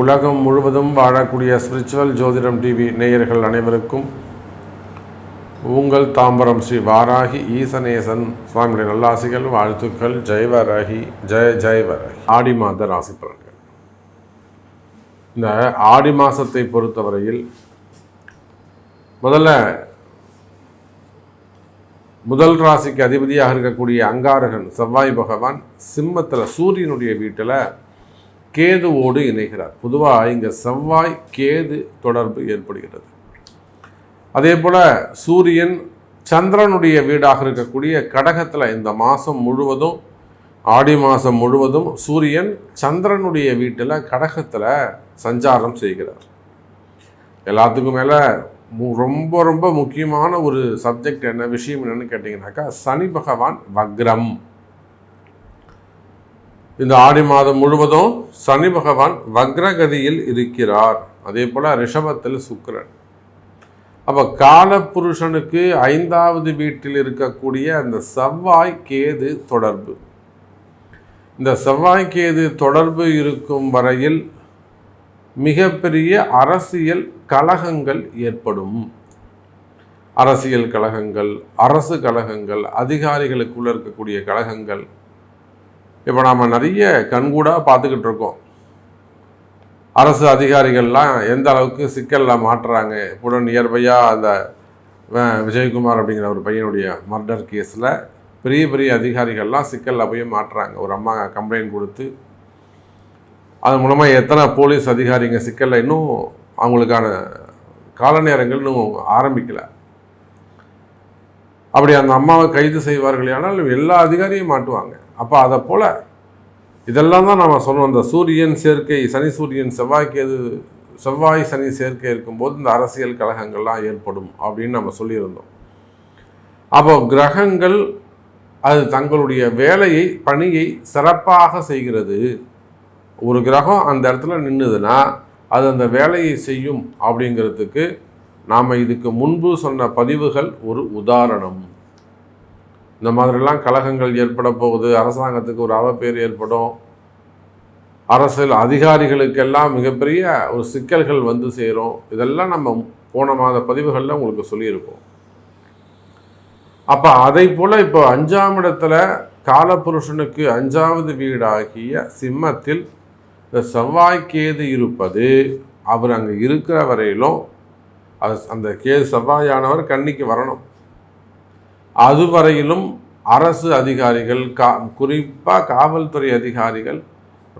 உலகம் முழுவதும் வாழக்கூடிய ஸ்பிரிச்சுவல் ஜோதிடம் டிவி நேயர்கள் அனைவருக்கும் உங்கள் தாம்பரம் ஸ்ரீ வாராகி ஈசனேசன் சுவாமியுடைய நல்லாசிகள், வாழ்த்துக்கள். ஜெய் வாராகி, ஜெய் வாராகி. ஆடி மாத ராசி பலன்கள். இந்த ஆடி மாதத்தை பொறுத்தவரையில் முதல் ராசிக்கு அதிபதியாக இருக்கக்கூடிய அங்காரகன் செவ்வாய் பகவான் சிம்மத்தில் சூரியனுடைய வீட்டில் கேதுவோடு இணைகிறார். பொதுவாக இங்கே செவ்வாய் கேது தொடர்பு ஏற்படுகிறது. அதே போல் சூரியன் சந்திரனுடைய வீடாக இருக்கக்கூடிய கடகத்தில் இந்த மாதம் முழுவதும், ஆடி மாதம் முழுவதும் சூரியன் சந்திரனுடைய வீட்டில் கடகத்தில் சஞ்சாரம் செய்கிறார். எல்லாத்துக்கும் மேலே ரொம்ப ரொம்ப முக்கியமான ஒரு சப்ஜெக்ட் விஷயம் என்னன்னு கேட்டிங்கனாக்கா, சனி பகவான் வக்ரம். இந்த ஆடி மாதம் முழுவதும் சனி பகவான் வக்ரகதியில் இருக்கிறார். அதே போல் ரிஷபத்தில் சுக்கிரன். அப்போ காலபுருஷனுக்கு 5வது வீட்டில் இருக்கக்கூடிய அந்த செவ்வாய் கேது தொடர்பு. இந்த செவ்வாய் கேது தொடர்பு இருக்கும் வரையில் மிகப்பெரிய அரசியல் கலகங்கள் ஏற்படும். அரசியல் கலகங்கள், அரசு கலகங்கள், அதிகாரிகளுக்குள்ள இருக்கக்கூடிய கலகங்கள். இப்போ நாம் நிறைய கண்கூடாக பார்த்துக்கிட்டு இருக்கோம். அரசு அதிகாரிகள்லாம் எந்த அளவுக்கு சிக்கலில் மாட்டுறாங்க. கூட நியர்பையாக அந்த விஜயகுமார் அப்படிங்கிற ஒரு பையனுடைய மர்டர் கேஸில் பெரிய பெரிய அதிகாரிகள்லாம் சிக்கலில் போய் மாட்டுறாங்க. ஒரு அம்மா கம்ப்ளைண்ட் கொடுத்து அது மூலமாக எத்தனை போலீஸ் அதிகாரிங்க சிக்கலில் இன்னும் அவங்களுக்கான கால நேரங்கள் இன்னும் ஆரம்பிக்கலை. அப்படி அந்த அம்மாவை கைது செய்வார்கள் ஆனால் எல்லா அதிகாரியும் மாட்டுவாங்க. அப்போ அதை போல் இதெல்லாம் தான் நம்ம சொன்னோம். இந்த சூரியன் சேர்க்கை, சனி சூரியன் செவ்வாய் சனி சேர்க்கை இருக்கும்போது இந்த அரசியல் கலகங்கள்லாம் ஏற்படும் அப்படின்னு நம்ம சொல்லியிருந்தோம். அப்போ கிரகங்கள் அது தங்களுடைய வேலையை, பணியை சிறப்பாக செய்கிறது. ஒரு கிரகம் அந்த இடத்துல நின்றுதுன்னா அது அந்த வேலையை செய்யும் அப்படிங்கிறதுக்கு நாம் இதுக்கு முன்பு சொன்ன பதிவுகள் ஒரு உதாரணம். இந்த மாதிரிலாம் கலகங்கள் ஏற்பட போகுது. அரசாங்கத்துக்கு ஒரு அவப்பேர் ஏற்படும். அரசியல் அதிகாரிகளுக்கெல்லாம் மிகப்பெரிய ஒரு சிக்கல்கள் வந்து சேரும். இதெல்லாம் நம்ம போன மாத பதிவுகளில் உங்களுக்கு சொல்லியிருக்கோம். அப்போ அதை போல் இப்போ 5ஆம் இடத்துல காலபுருஷனுக்கு 5வது வீடாகிய சிம்மத்தில் செவ்வாய் கேது இருப்பது, அவர் அங்கே இருக்கிற வரையிலும் அந்த கேது செவ்வாயானவர் கன்னிக்கு வரணும். அதுவரையிலும் அரசு அதிகாரிகள், குறிப்பாக காவல்துறை அதிகாரிகள்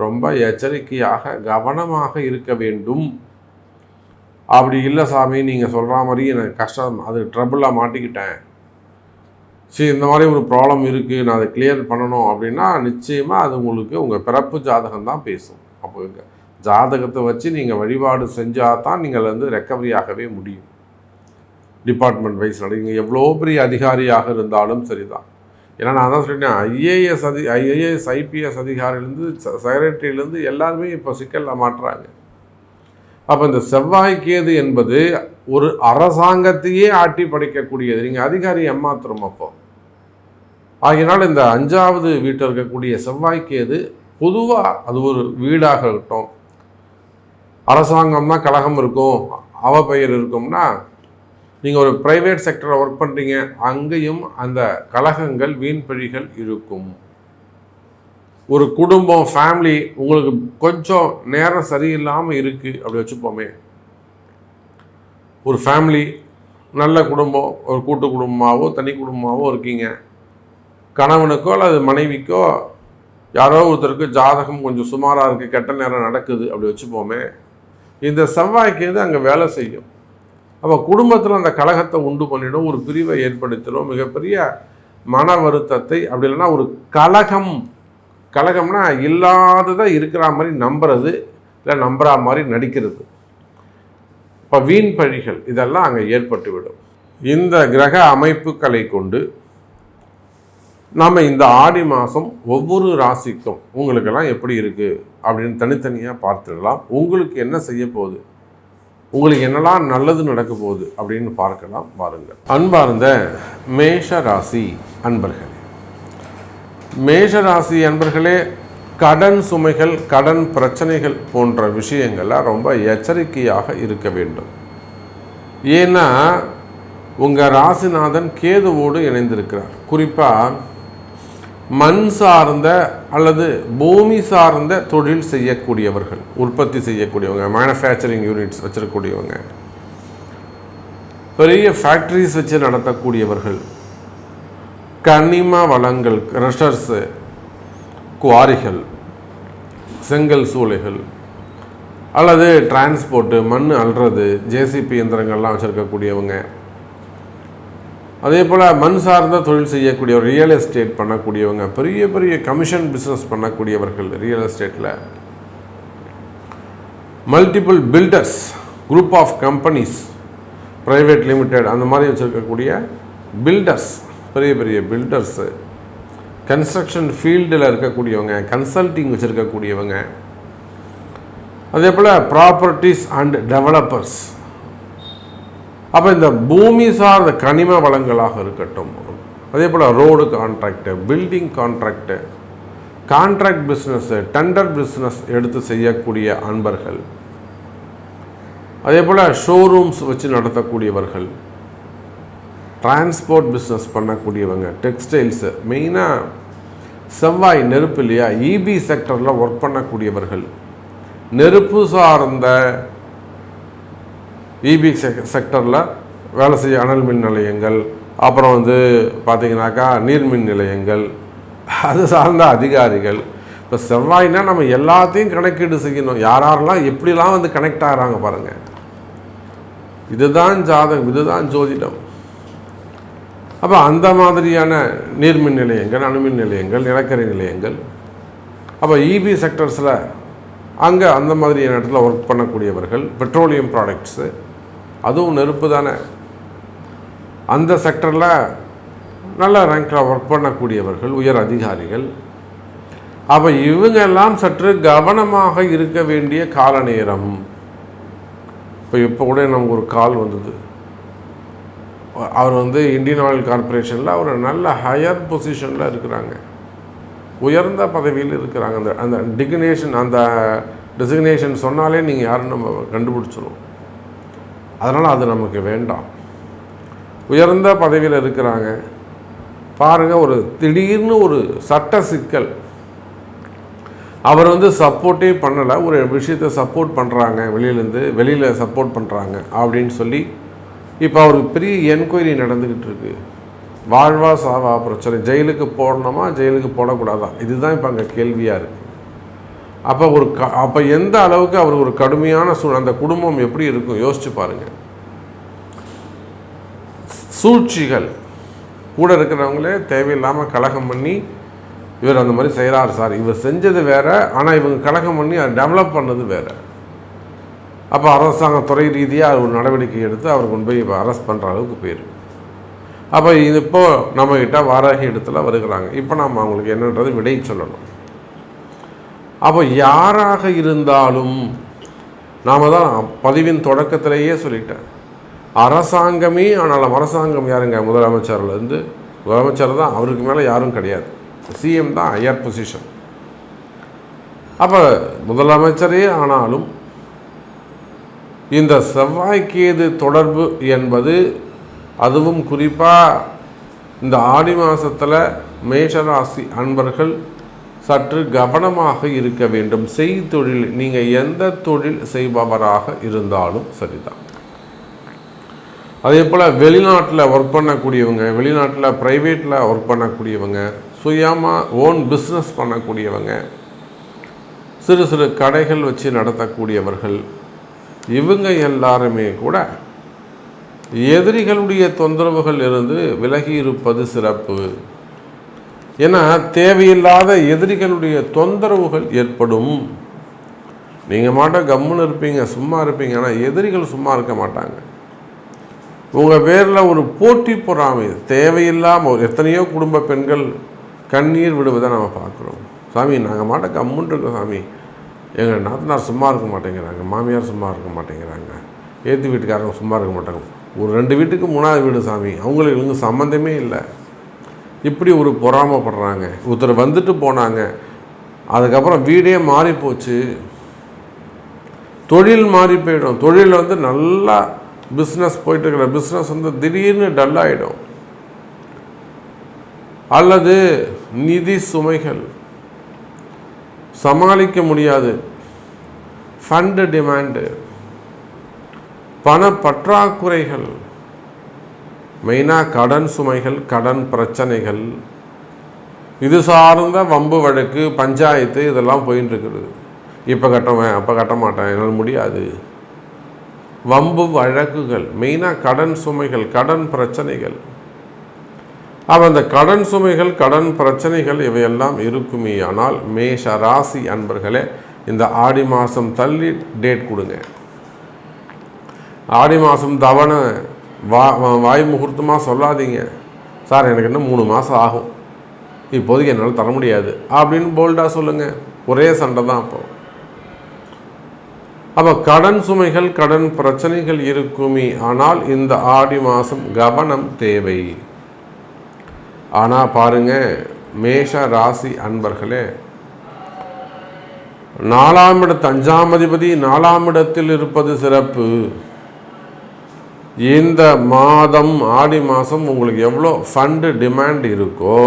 ரொம்ப எச்சரிக்கையாக கவனமாக இருக்க வேண்டும். அப்படி இல்லை சாமி, நீங்கள் சொல்கிற மாதிரி எனக்கு கஷ்டம், அது ட்ரபுளாக மாட்டிக்கிட்டேன், சரி இந்த மாதிரி ஒரு ப்ராப்ளம் இருக்குது, நான் அதை கிளியர் பண்ணணும் அப்படின்னா நிச்சயமாக அது உங்களுக்கு உங்கள் பிறப்பு ஜாதகம் தான் பேசும். அப்போ ஜாதகத்தை வச்சு நீங்கள் வழிபாடு செஞ்சால் தான் நீங்கள் வந்து ரெக்கவரி ஆகவே முடியும். டிபார்ட்மெண்ட் வைஸ் நீங்கள் எவ்வளோ பெரிய அதிகாரியாக இருந்தாலும் சரிதான். ஏன்னா நான் தான் சொல்லிட்டேன், ஐஏஎஸ் ஐபிஎஸ் அதிகாரிலேருந்து செக்ரட்டரியிலேருந்து எல்லாருமே இப்போ சிக்கலில் மாட்டுறாங்க. அப்போ இந்த செவ்வாய் கேது என்பது ஒரு அரசாங்கத்தையே ஆட்டி படைக்கக்கூடியது. நீங்கள் அதிகாரி ஏமாத்திரம் அப்போ. ஆகினால் இந்த 5வது வீட்டில் இருக்கக்கூடிய செவ்வாய் கேது பொதுவாக அது ஒரு வீடாக இருக்கட்டும், அரசாங்கம்னா கலகம் இருக்கும், அவப்பெயர் இருக்கும்னா, நீங்கள் ஒரு ப்ரைவேட் செக்டரில் ஒர்க் பண்ணுறீங்க, அங்கேயும் அந்த கலகங்கள், வீண்பழிகள் இருக்கும். ஒரு குடும்பம், ஃபேமிலி உங்களுக்கு கொஞ்சம் நேரம் சரியில்லாமல் இருக்குது அப்படி வச்சுப்போமே. ஒரு ஃபேமிலி நல்ல குடும்பம், ஒரு கூட்டு குடும்பமாகவோ தனி குடும்பமாகவோ இருக்கீங்க. கணவனுக்கோ அல்லது மனைவிக்கோ யாரோ ஒருத்தருக்கு ஜாதகம் கொஞ்சம் சுமாராக இருக்குது, கெட்ட நேரம் நடக்குது அப்படி வச்சுப்போமே. இந்த செவ்வாய்க்கு அங்கே வேலை செய்யும். அப்போ குடும்பத்தில் அந்த கலகத்தை உண்டு பண்ணிடும், ஒரு பிரிவை ஏற்படுத்திடும், மிகப்பெரிய மன வருத்தத்தை. அப்படி இல்லைன்னா ஒரு கலகம்னா இல்லாததை இருக்கிற மாதிரி நம்புறது, இல்லை நம்புற மாதிரி நடிக்கிறது. இப்போ வீண் பழிகள் இதெல்லாம் அங்கே ஏற்பட்டுவிடும். இந்த கிரக அமைப்புகளை கொண்டு நம்ம இந்த ஆடி மாதம் ஒவ்வொரு ராசிக்கும் உங்களுக்கெல்லாம் எப்படி இருக்குது அப்படின்னு தனித்தனியாக பார்த்துடலாம். உங்களுக்கு என்ன செய்ய போகுது, உங்களுக்கு என்னெல்லாம் நல்லது நடக்க போகுது அப்படின்னு பார்க்கலாம். பாருங்கள். அன்பார்ந்த மேஷ ராசி அன்பர்களே, மேஷராசி அன்பர்களே, கடன் சுமைகள், கடன் பிரச்சனைகள் போன்ற விஷயங்கள்லாம் ரொம்ப எச்சரிக்கையாக இருக்க வேண்டும். ஏன்னா உங்கள் ராசிநாதன் கேதுவோடு இணைந்திருக்கிறார். குறிப்பாக மண் சார்ந்த அல்லது பூமி சார்ந்த தொழில் செய்யக்கூடியவர்கள், உற்பத்தி செய்யக்கூடியவங்க, மேனுஃபேக்சரிங் யூனிட்ஸ் வச்சிருக்கக்கூடியவங்க, பெரிய ஃபேக்ட்ரிஸ் வச்சு நடத்தக்கூடியவர்கள், கனிம வளங்கள், க்ரஷர்ஸு, குவாரிகள், செங்கல் சூளைகள் அல்லது டிரான்ஸ்போர்ட்டு, மண் அள்ளுறது, ஜேசிபி இயந்திரங்கள்லாம் வச்சுருக்கக்கூடியவங்க, அதே போல் மண் சார்ந்த தொழில் செய்யக்கூடியவர், ரியல் எஸ்டேட் பண்ணக்கூடியவங்க, பெரிய பெரிய கமிஷன் பிஸ்னஸ் பண்ணக்கூடியவர்கள், ரியல் எஸ்டேட்டில் multiple builders, group of companies, private limited அந்த மாதிரி வச்சுருக்கக்கூடிய பில்டர்ஸ், பெரிய பெரிய பில்டர்ஸு, கன்ஸ்ட்ரக்ஷன் ஃபீல்டில் இருக்கக்கூடியவங்க, கன்சல்டிங் வச்சுருக்கக்கூடியவங்க, அதே போல் ப்ராப்பர்ட்டிஸ் அண்ட் டெவலப்பர்ஸ். அப்போ இந்த பூமி சார்ந்த கனிம வளங்களாக இருக்கட்டும், அதே போல் road contract, building contract, contract business, tender business எடுத்து செய்யக்கூடிய அன்பர்கள், அதே போல் ஷோரூம்ஸ் வச்சு நடத்தக்கூடியவர்கள், டிரான்ஸ்போர்ட் பிஸ்னஸ் பண்ணக்கூடியவங்க, டெக்ஸ்டைல்ஸு, மெயினாக செவ்வாய் நெருப்பு இல்லையா, இபி செக்டரில் ஒர்க் பண்ணக்கூடியவர்கள், நெருப்பு சார்ந்த இபி செக்டரில் வேலை செய்ய அனல் மின் நிலையங்கள், அப்புறம் பார்த்திங்கனாக்கா நீர்மின் நிலையங்கள், அது சார்ந்த அதிகாரிகள். இப்போ செவ்வாய்னா நம்ம எல்லாத்தையும் கணக்கீடு செய்யணும். யாரெல்லாம் எப்படிலாம் கனெக்ட் ஆகிறாங்க பாருங்கள். இதுதான் ஜாதகம், இதுதான் ஜோதிடம். அப்போ அந்த மாதிரியான நீர்மின் நிலையங்கள், அணுமின் நிலையங்கள், நிலக்கரி நிலையங்கள், அப்போ இபி செக்டர்ஸில் அங்கே அந்த மாதிரியான இடத்துல ஒர்க் பண்ணக்கூடியவர்கள், பெட்ரோலியம் ப்ராடக்ட்ஸு, அதுவும் நெருப்பு தானே, அந்த செக்டரில் நல்ல ரேங்கில் ஒர்க் பண்ணக்கூடியவர்கள், உயர் அதிகாரிகள். அப்போ இவங்கெல்லாம் சற்று கவனமாக இருக்க வேண்டிய கால நேரம். இப்போ கூட நமக்கு ஒரு கால் வந்தது. அவர் இந்தியன் ஆயில் கார்பரேஷனில் அவர் நல்ல ஹையர் பொசிஷனில் இருக்கிறாங்க, உயர்ந்த பதவியில் இருக்கிறாங்க. அந்த டிசிக்னேஷன் சொன்னாலே நீங்கள் யாருன்னு நம்ம கண்டுபிடிச்சிடும். அதனால் அது நமக்கு வேண்டாம். உயர்ந்த பதவியில் இருக்கிறாங்க பாருங்கள். ஒரு திடீர்னு ஒரு சட்ட சிக்கல், அவர் சப்போர்ட்டே பண்ணலை, ஒரு விஷயத்தை சப்போர்ட் பண்ணுறாங்க, வெளியில் சப்போர்ட் பண்ணுறாங்க அப்படின்னு சொல்லி இப்போ அவருக்கு பெரிய என்கொயரி நடந்துக்கிட்டு இருக்கு. வாழ்வா சாவா பிரச்சனை, ஜெயிலுக்கு போடணுமா ஜெயிலுக்கு போடக்கூடாதா, இதுதான் இப்போ அங்கே கேள்வியாக இருக்குது. அப்போ அப்போ எந்த அளவுக்கு அவர் ஒரு கடுமையான அந்த குடும்பம் எப்படி இருக்கும் யோசிச்சு பாருங்கள். சூழ்ச்சிகள், கூட இருக்கிறவங்களே தேவையில்லாமல் கலகம் பண்ணி இவர் அந்த மாதிரி செய்கிறார் சார், இவர் செஞ்சது வேறு, ஆனால் இவங்க கலகம் பண்ணி அதை டெவலப் பண்ணது வேறு. அப்போ அரசாங்க துறை ரீதியாக ஒரு நடவடிக்கை எடுத்து அவர் கொண்டு போய் இப்போ அரெஸ்ட் பண்ணுற அளவுக்கு போயிருக்கு. அப்போ இப்போது நம்மக்கிட்ட வாராகி இடத்துல வருகிறாங்க. இப்போ நம்ம அவங்களுக்கு என்னன்றது விடை சொல்லணும். அப்போ யாராக இருந்தாலும் நாம் தான் பதிவின் தொடக்கத்திலேயே சொல்லிட்டேன், அரசாங்கமே ஆனாலும் அரசாங்கம் யாருங்க, முதலமைச்சர்லேருந்து, முதலமைச்சர் தான், அவருக்கு மேலே யாரும் கிடையாது, சிஎம் தான் ஹையர் பொசிஷன். அப்போ முதலமைச்சரே ஆனாலும் இந்த செவ்வாய்க்கேது தொடர்பு என்பது, அதுவும் குறிப்பாக இந்த ஆடி மாதத்தில் மேஷராசி அன்பர்கள் சற்று கவனமாக இருக்க வேண்டும். செய்தொழில், நீங்கள் எந்த தொழில் செய்பவராக இருந்தாலும் சரிதான். அதே போல் வெளிநாட்டில் ஒர்க் பண்ணக்கூடியவங்க, வெளிநாட்டில் ப்ரைவேட்டில் ஒர்க் பண்ணக்கூடியவங்க, சுயமாக ஓன் பிஸ்னஸ் பண்ணக்கூடியவங்க, சிறு சிறு கடைகள் வச்சு நடத்தக்கூடியவர்கள், இவங்க எல்லாருமே கூட எதிரிகளுடைய தொந்தரவுகள் இருந்து விலகி இருப்பது சிறப்பு. ஏன்னா தேவையில்லாத எதிரிகளுடைய தொந்தரவுகள் ஏற்படும். நீங்கள் மாட்ட கம்முன்னு இருப்பீங்க, சும்மா இருப்பீங்க, ஆனால் எதிரிகள் சும்மா இருக்க மாட்டாங்க. உங்கள் பேரில் ஒரு போட்டி பொறாமை தேவையில்லாமல் எத்தனையோ குடும்ப பெண்கள் கண்ணீர் விடுவதை நம்ம பார்க்குறோம். சாமி நாங்கள் மாட்ட கம்முன்னு இருக்கோம் சாமி, எங்கள் நாத்தனார் சும்மா இருக்க மாட்டேங்கிறாங்க, மாமியார் சும்மா இருக்க மாட்டேங்கிறாங்க, ஏற்று வீட்டுக்காரங்க சும்மா இருக்க மாட்டாங்க, ஒரு 2 வீட்டுக்கு 3வது வீடு சாமி, அவங்களுக்கு இவங்க சம்மந்தமே இல்லை, இப்படி ஒரு பொறாமைப்படுறாங்க. ஒருத்தர் வந்துட்டு போனாங்க, அதுக்கப்புறம் வீடே மாறி போச்சு, தொழில் மாறி போயிடும். தொழில் வந்து நல்லா பிஸ்னஸ் போயிட்டு இருக்கிற பிஸ்னஸ் வந்து திடீர்னு டல்லாகிடும். அல்லது நிதி சுமைகள் சமாளிக்க முடியாது, ஃபண்டு டிமாண்டு, பண பற்றாக்குறைகள், மெயினாக கடன் சுமைகள், கடன் பிரச்சனைகள், இது சார்ந்த வம்பு வழக்கு, பஞ்சாயத்து இதெல்லாம் போயின்னு இருக்குது. இப்போ கட்டுவேன், அப்போ கட்ட மாட்டேன், என்னால் முடியாது, வம்பு வழக்குகள், மெயினாக கடன் சுமைகள், கடன் பிரச்சனைகள். அப்போ அந்த கடன் சுமைகள், கடன் பிரச்சனைகள் இவையெல்லாம் இருக்குமே. ஆனால் மேஷ ராசி அன்பர்களே, இந்த ஆடி மாதம் தள்ளி டேட் கொடுங்க. ஆடி மாதம் தவணை வாய் முகூர்த்தமாக சொல்லாதீங்க. சார் எனக்கு இன்னும் 3 மாதம் ஆகும், இப்போதைக்கு என்னால் தர முடியாது அப்படின்னு போல்டாக சொல்லுங்கள். ஒரே சண்டை தான் அப்போ கடன் சுமைகள், கடன் பிரச்சனைகள் இருக்குமே. ஆனால் இந்த ஆடி மாதம் கவனம் தேவை. ஆனால் பாருங்க மேஷ ராசி அன்பர்களே, 4ஆம் இடத்து 5ஆம் அதிபதி 4ஆம் இடத்தில் இருப்பது சிறப்பு. இந்த மாதம் ஆடி மாதம் உங்களுக்கு எவ்வளோ ஃபண்டு டிமாண்ட் இருக்கோ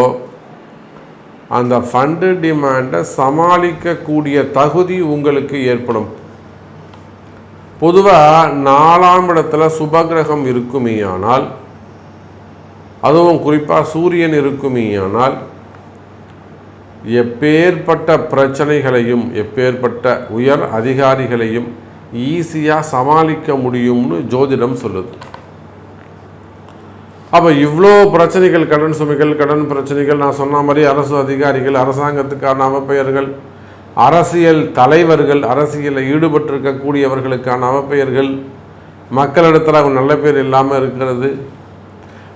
அந்த ஃபண்டு டிமாண்டை சமாளிக்கக்கூடிய தகுதி உங்களுக்கு ஏற்படும். பொதுவாக 4ஆம் இடத்துல சுபகிரகம் இருக்குமேயானால், அதுவும் குறிப்பாக சூரியன் இருக்குமேயானால், எப்பேற்பட்ட பிரச்சனைகளையும் எப்பேற்பட்ட உயர் அதிகாரிகளையும் ஈஸியாக சமாளிக்க முடியும்னு ஜோதிடம் சொல்லுது. அப்போ இவ்வளோ பிரச்சனைகள், கடன் சுமைகள், கடன் பிரச்சனைகள், நான் சொன்ன மாதிரி அரசு அதிகாரிகள், அரசாங்கத்துக்கான அவப்பெயர்கள், அரசியல் தலைவர்கள், அரசியலில் ஈடுபட்டிருக்கக்கூடியவர்களுக்கான அவப்பெயர்கள், மக்களிடத்தில் அவங்க நல்ல பேர் இல்லாமல் இருக்கிறது.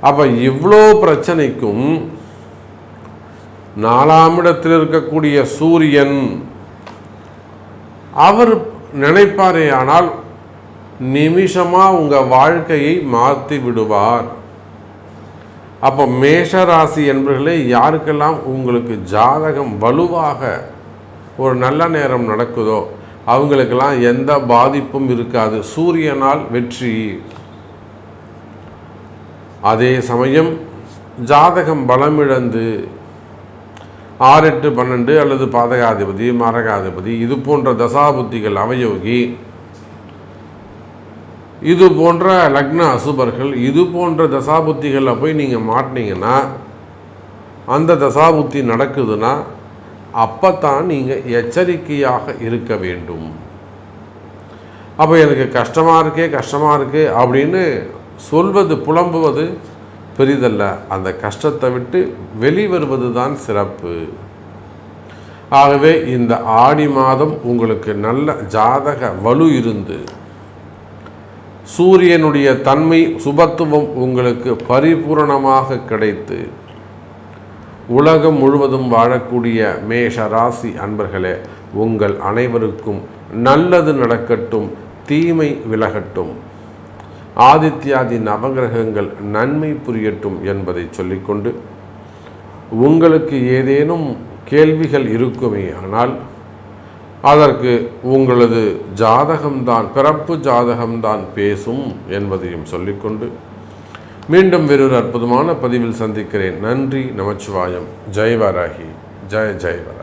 அப்போ இவ்வளோ பிரச்சனைக்கும் 4ஆம் இடத்தில் இருக்கக்கூடிய சூரியன் அவர் நினைப்பாரே ஆனால் நிமிஷமாக உங்கள் வாழ்க்கையை மாற்றி விடுவார். அப்போ மேஷராசி என்பவர்களே, யாருக்கெல்லாம் உங்களுக்கு ஜாதகம் வலுவாக ஒரு நல்ல நேரம் நடக்குதோ அவங்களுக்கெல்லாம் எந்த பாதிப்பும் இருக்காது. சூரியனால் வெற்றி. அதே சமயம் ஜாதகம் பலமிழந்து 6, 8, 12 அல்லது பாதகாதிபதி, மரகாதிபதி இது போன்ற தசாபுத்திகள் அவயோகி, இது போன்ற லக்ன அசுபர்கள், இது போன்ற தசாபுத்திகளில் போய் நீங்கள் மாட்டினீங்கன்னா, அந்த தசாபுத்தி நடக்குதுன்னா அப்போத்தான் நீங்கள் எச்சரிக்கையாக இருக்க வேண்டும். அப்போ எனக்கு கஷ்டமாக இருக்கே அப்படின்னு சொல்வது, புலம்புவது பெரிதல்ல. அந்த கஷ்டத்தை விட்டு வெளிவருவது தான் சிறப்பு. ஆகவே இந்த ஆடி மாதம் உங்களுக்கு நல்ல ஜாதக வலு இருந்து, சூரியனுடைய தன்மை சுபத்துவம் உங்களுக்கு பரிபூரணமாக கிடைத்து, உலகம் முழுவதும் வாழக்கூடிய மேஷ ராசி அன்பர்களே, உங்கள் அனைவருக்கும் நல்லது நடக்கட்டும், தீமை விலகட்டும், ஆதித்யாதி நவகிரகங்கள் நன்மை புரியட்டும் என்பதை சொல்லிக்கொண்டு, உங்களுக்கு ஏதேனும் கேள்விகள் இருக்குமே ஆனால் அதற்கு உங்களது ஜாதகம்தான், பிறப்பு ஜாதகம்தான் பேசும் என்பதையும் சொல்லிக்கொண்டு மீண்டும் வேறொரு அற்புதமான பதிவில் சந்திக்கிறேன். நன்றி, நமச்சிவாயம். ஜெய் வராகி, ஜெய ஜெய் வராகி.